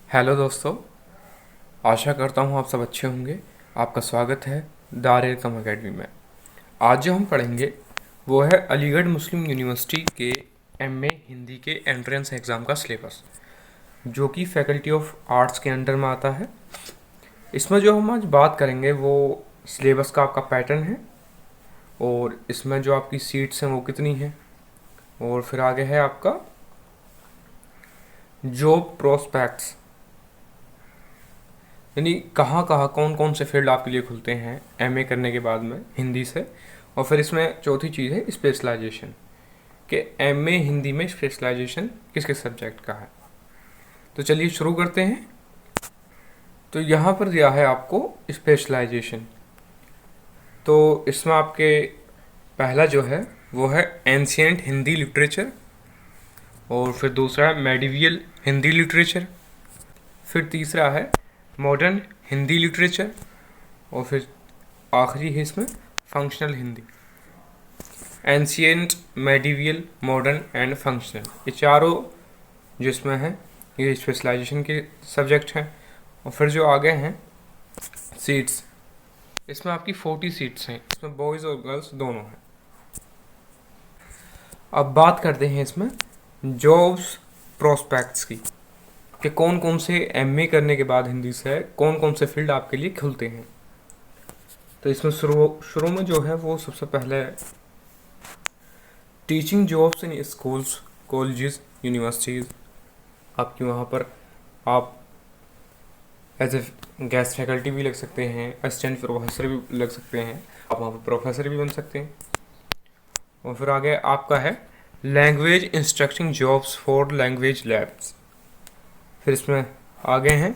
Hello दोस्तों, आशा करता हूँ आप सब अच्छे होंगे। आपका स्वागत है दार कम अकेडमी में। आज जो हम पढ़ेंगे वो है अलीगढ़ मुस्लिम यूनिवर्सिटी के एमए हिंदी के एंट्रेंस एग्ज़ाम का सिलेबस, जो कि फैकल्टी ऑफ आर्ट्स के अंडर में आता है। इसमें जो हम आज बात करेंगे वो सिलेबस का आपका पैटर्न है, और इसमें जो आपकी सीट्स हैं वो कितनी हैं, और फिर आगे है आपका जॉब प्रोस्पेक्ट्स, यानी कहाँ कहाँ कौन कौन से फील्ड आपके लिए खुलते हैं एमए करने के बाद में हिंदी से। और फिर इसमें चौथी चीज़ है स्पेशलाइजेशन, कि एमए हिंदी में स्पेशलाइजेशन किस किस सब्जेक्ट का है। तो चलिए शुरू करते हैं। तो यहाँ पर दिया है आपको स्पेशलाइजेशन। तो इसमें आपके पहला जो है वो है एंशियंट हिंदी लिटरेचर, और फिर दूसरा है मेडिवियल हिंदी लिटरेचर, फिर तीसरा है मॉडर्न हिंदी लिटरेचर, और फिर आखिरी है इसमें functional Hindi. Ancient, medieval, modern and functional, ये चारों जो इसमें हैं ये स्पेशलाइजेशन के सब्जेक्ट हैं। और फिर जो आगे हैं सीट्स, इसमें आपकी 40 सीट्स हैं, इसमें बॉयज़ और गर्ल्स दोनों हैं। अब बात करते हैं इसमें जॉब्स प्रोस्पेक्ट्स की, कि कौन कौन से एमए करने के बाद हिंदी से कौन कौन से फील्ड आपके लिए खुलते हैं। तो इसमें शुरू में जो है वो सबसे पहले teaching jobs in schools, colleges, universities. आपकी वहाँ पर आप एज ए गेस्ट फैकल्टी भी लग सकते हैं, असिस्टेंट प्रोफेसर भी लग सकते हैं, आप वहाँ पर प्रोफेसर भी बन सकते हैं। और फिर आगे आपका है language instructing jobs for language labs. फिर इसमें आगे हैं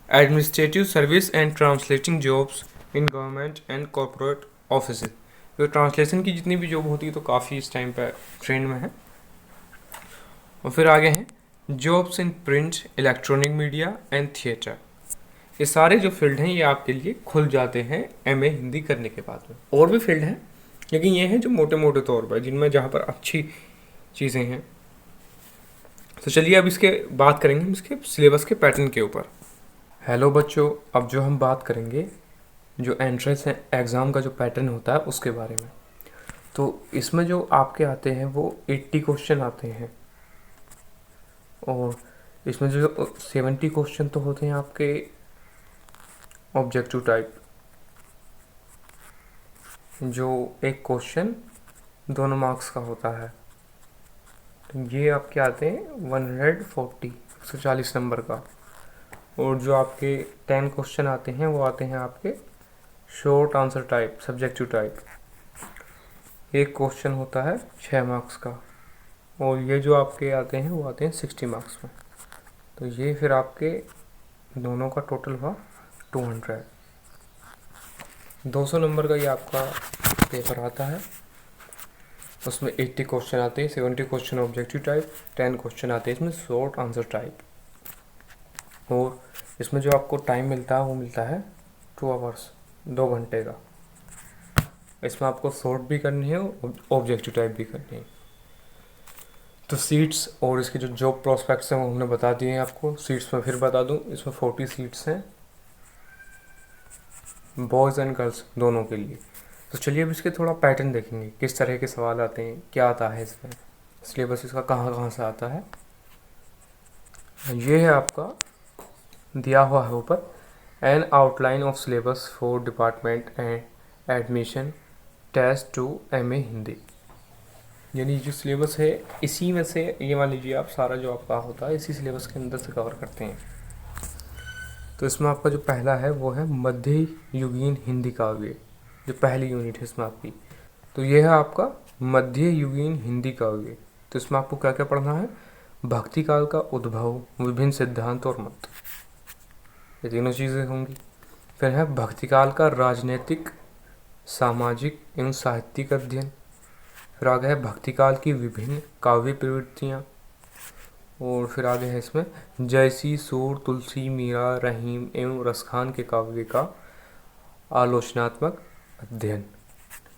administrative service and translating jobs in government and corporate office. तो ट्रांसलेशन की जितनी भी जॉब होती है तो काफ़ी इस टाइम पर ट्रेंड में है। और फिर आगे हैं jobs in print, electronic media and theatre. ये सारे जो फील्ड हैं ये आपके लिए खुल जाते हैं एमए हिंदी करने के बाद में। और भी फील्ड हैं, लेकिन ये हैं जो मोटे मोटे तौर पर, जिनमें जहाँ पर अच्छी चीज़ें हैं। तो चलिए अब इसके बात करेंगे हम इसके सिलेबस के पैटर्न के ऊपर। हेलो बच्चों, अब जो हम बात करेंगे जो एंट्रेंस एग्ज़ाम का जो पैटर्न होता है उसके बारे में। तो इसमें जो आपके आते हैं वो 80 क्वेश्चन आते हैं, और इसमें जो 70 क्वेश्चन तो होते हैं आपके ऑब्जेक्टिव टाइप, जो एक क्वेश्चन दोनों मार्क्स का होता है। तो ये आपके आते हैं 140 नंबर का। और जो आपके 10 क्वेश्चन आते हैं वो आते हैं आपके short answer type, subjective type. एक क्वेश्चन होता है 6 मार्क्स का, और ये जो आपके आते हैं वो आते हैं 60 मार्क्स में। तो ये फिर आपके दोनों का टोटल हुआ 200। 200 नंबर का ये आपका पेपर आता है। उसमें 80 क्वेश्चन आते हैं, 70 क्वेश्चन ऑब्जेक्टिव टाइप, 10 क्वेश्चन आते हैं इसमें शॉर्ट आंसर टाइप। और इसमें जो आपको टाइम मिलता है वो मिलता है 2 आवर्स, 2 घंटे का। इसमें आपको शॉर्ट भी करनी है और ऑब्जेक्टिव टाइप भी करनी है। तो सीट्स और इसके जो जॉब प्रोस्पेक्ट्स हैं वो हमने बता दिए हैं आपको। सीट्स में फिर बता दूं, इसमें 40 सीट्स हैं बॉयज़ एंड गर्ल्स दोनों के लिए। तो चलिए अब इसके थोड़ा पैटर्न देखेंगे, किस तरह के सवाल आते हैं, क्या आता है इसमें, सिलेबस इसका कहाँ कहाँ से आता है। ये है आपका दिया हुआ है ऊपर, an outline of syllabus for department and admission test to MA Hindi. यानी जो सिलेबस है इसी में से, ये मान लीजिए आप सारा जो आपका होता है इसी सिलेबस के अंदर से कवर करते हैं। तो इसमें आपका जो पहला है वो है मध्य युगीन हिंदी काव्य, जो पहली यूनिट है इसमें आपकी। तो ये है आपका मध्य युगीन हिंदी काव्य। तो इसमें आपको क्या क्या पढ़ना है, भक्ति काल का उद्भव, विभिन्न सिद्धांत और मत, ये तीनों चीज़ें होंगी। फिर है भक्ति काल का राजनीतिक, सामाजिक एवं साहित्यिक अध्ययन। फिर आगे है भक्ति काल की विभिन्न काव्य प्रवृत्तियाँ। और फिर आगे है इसमें जयसी, सूर, तुलसी, मीरा, रहीम एवं रसखान के काव्य का आलोचनात्मक अध्ययन।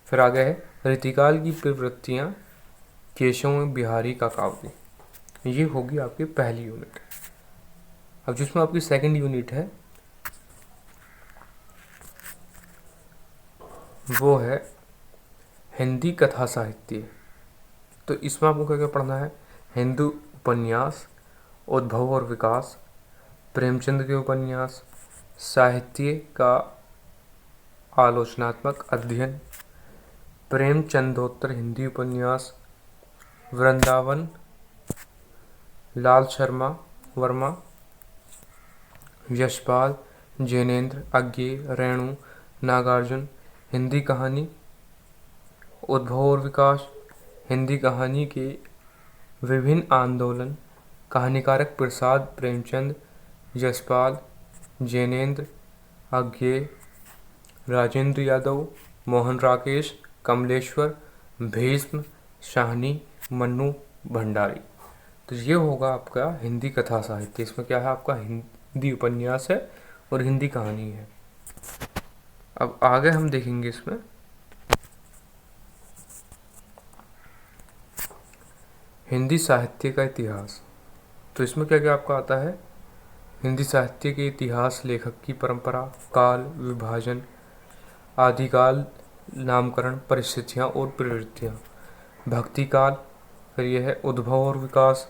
फिर आगे है रीतिकाल की प्रवृत्तियाँ, केशव बिहारी का काव्य। ये होगी आपकी पहली यूनिट। अब जिसमें आपकी सेकंड यूनिट है वो है हिंदी कथा साहित्य। तो इसमें आपको क्या क्या पढ़ना है? हिंदू उपन्यास, उद्भव और विकास, प्रेमचंद के उपन्यास, साहित्य का आलोचनात्मक अध्ययन, प्रेमचंदोत्तर हिंदी उपन्यास, वृंदावन लाल शर्मा वर्मा, यशपाल, जैनेन्द्र, अज्ञे, रेणु, नागार्जुन हिंदी कहानी, उद्भव और विकास हिंदी कहानी के विभिन्न आंदोलन, कहानीकारक प्रसाद प्रेमचंद, यशपाल, जैनेन्द्र, अज्ञे, राजेंद्र यादव, मोहन राकेश, कमलेश्वर, भीष्म, शाहनी, मन्नू भंडारी। तो ये होगा आपका हिंदी कथा साहित्य। इसमें क्या है? आपका हिंदी उपन्यास है और हिंदी कहानी है। अब आगे हम देखेंगे इसमें हिंदी साहित्य का इतिहास। तो इसमें क्या क्या आपका आता है? हिंदी साहित्य के इतिहास, लेखक की परंपरा, काल, विभाजन, आदिकाल, नामकरण, परिस्थितियाँ और प्रवृत्तियाँ, भक्ति काल, फिर यह है उद्भव और विकास,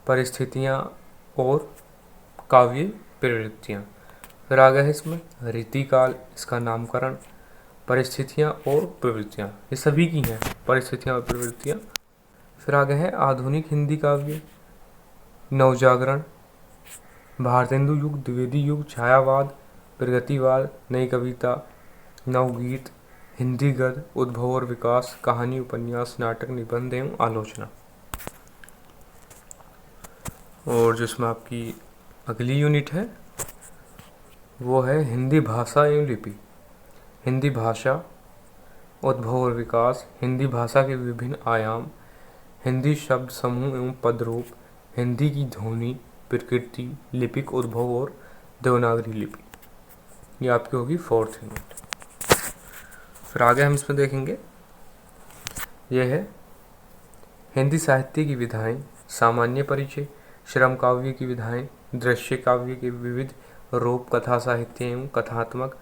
परिस्थितियाँ और काव्य प्रवृत्तियाँ। फिर आगे है इसमें रीतिकाल, इसका नामकरण, परिस्थितियाँ और प्रवृत्तियाँ, ये सभी की हैं परिस्थितियाँ और प्रवृत्तियाँ। फिर आगे है आधुनिक हिंदी काव्य, नवजागरण, भारतेंदु युग, द्विवेदी युग, छायावाद, प्रगतिवाद, नई कविता, नवगीत, हिंदी गद्य, उद्भव और विकास, कहानी, उपन्यास, नाटक, निबंध एवं आलोचना। और जिसमें आपकी अगली यूनिट है वो है हिंदी भाषा एवं लिपि। हिंदी भाषा, उद्भव और विकास, हिंदी भाषा के विभिन्न आयाम, हिंदी शब्द समूह एवं पदरूप, हिंदी की ध्वनि, प्रकृति, लिपिक उद्भव और देवनागरी लिपि। ये आपकी होगी फोर्थ यूनिट। फिर आगे हम इसमें देखेंगे यह है हिंदी साहित्य की विधाएं, सामान्य परिचय, श्रम काव्य की विधाएं, दृश्य काव्य के विविध रूप, कथा साहित्य एवं कथात्मक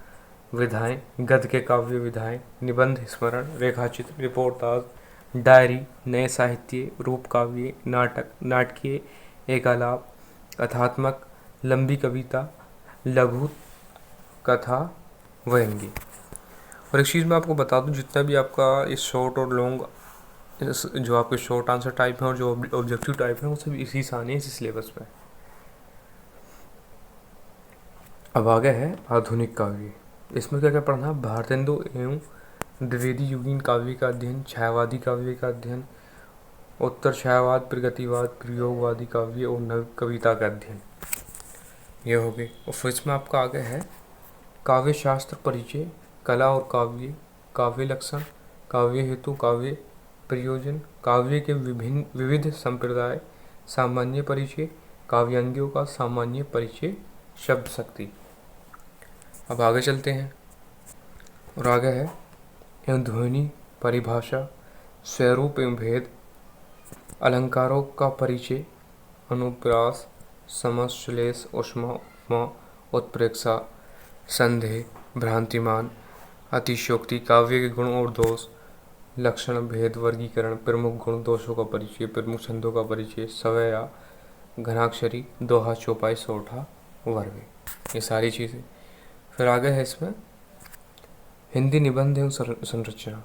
विधाएं, गद्य के काव्य विधाएं, निबंध, स्मरण, रेखाचित्र, रिपोर्टाज, डायरी, नए साहित्य, रूप काव्य, नाटक, नाटकीय, एकालाप, कथात्मक, लंबी कविता, लघु कथा, व्यंग्य। और एक चीज़ मैं आपको बता दूं, जितना भी आपका इस शॉर्ट और लॉन्ग जो आपके शॉर्ट आंसर टाइप हैं और जो ऑब्जेक्टिव टाइप हैं वो सब इसी साने इसी सिलेबस में। अब आगे है आधुनिक काव्य। इसमें क्या क्या पढ़ना है? भारतेंदु एवं द्विवेदी युगीन काव्य का अध्ययन, छायावादी काव्य का अध्ययन, उत्तर छायावाद, प्रगतिवाद, प्रयोगवादी काव्य और नव कविता का अध्ययन, ये हो गए। और फिर इसमें आपका आगे है काव्य शास्त्र परिचय, कला और काव्य, काव्य लक्षण, काव्य हेतु, काव्य प्रयोजन, काव्य के विभिन्न विविध संप्रदाय, सामान्य परिचय, काव्यांगियों का सामान्य परिचय, शब्द शक्ति। अब आगे चलते हैं और आगे है एवं ध्वनि, परिभाषा, स्वरूप एवं भेद, अलंकारों का परिचय, अनुप्रास, समश्लेष, उष्मा, उपमा, उत्प्रेक्षा, संदेह, भ्रांतिमान, अतिशयोक्ति, काव्य के गुण और दोष, लक्षण, भेद, वर्गीकरण, प्रमुख गुण दोषों का परिचय, प्रमुख छंदों का परिचय, सवया, घनाक्षरी, दोहा, चौपाई, सोठा, वर्ग, ये सारी चीज़ें। फिर आगे है इसमें हिंदी निबंध एवं संरचना।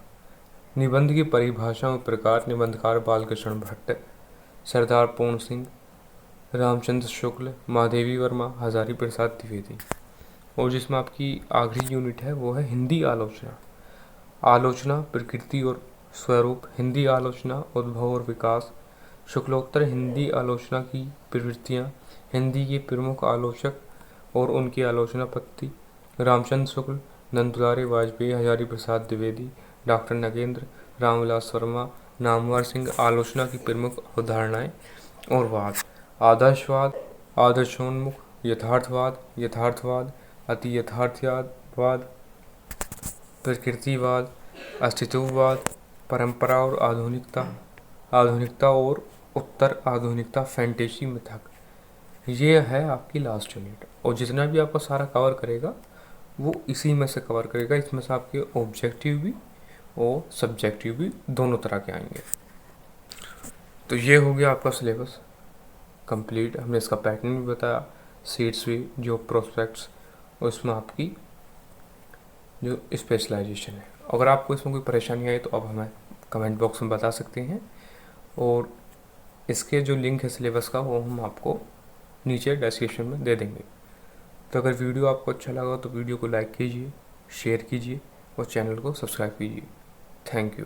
निबंध की परिभाषा और प्रकार, निबंधकार बालकृष्ण भट्ट, सरदार पूर्ण सिंह, रामचंद्र शुक्ल, महादेवी वर्मा, हजारी प्रसाद द्विवेदी। और जिसमें आपकी आखिरी यूनिट है वो है हिंदी आलोचना। आलोचना, प्रकृति और स्वरूप, हिंदी आलोचना, उद्भव और विकास, शुक्लोत्तर हिंदी आलोचना की प्रवृत्तियाँ, हिंदी के प्रमुख आलोचक और उनकी आलोचना पत्ति, रामचंद्र शुक्ल, नंदुलारे वाजपेयी, हजारी प्रसाद द्विवेदी, डॉक्टर नगेंद्र, रामविलास वर्मा, नामवर सिंह, आलोचना की प्रमुख अवधारणाएं और वाद, आदर्शवाद, आदर्शोन्मुख, यथार्थवाद, यथार्थवाद, अति यथार्थवाद, प्रकृतिवाद, अस्तित्ववाद, परंपरा और आधुनिकता, आधुनिकता और उत्तर आधुनिकता, फैंटेसी मिथक, ये है आपकी लास्ट यूनिट, और जितना भी आपका सारा कवर करेगा वो इसी में से कवर करेगा। इसमें से आपके ऑब्जेक्टिव भी और सब्जेक्टिव भी दोनों तरह के आएंगे। तो ये हो गया आपका सिलेबस कंप्लीट। हमने इसका पैटर्न भी बताया, सीट्स भी, जो प्रोस्पेक्ट्स, और इसमें आपकी जो स्पेशलाइजेशन है। अगर आपको इसमें कोई परेशानी आई तो आप हमें कमेंट बॉक्स में बता सकते हैं, और इसके जो लिंक है सिलेबस का वो हम आपको नीचे डिस्क्रिप्शन में दे देंगे। तो अगर वीडियो आपको अच्छा लगा तो वीडियो को लाइक कीजिए, शेयर कीजिए और चैनल को सब्सक्राइब कीजिए। Thank you.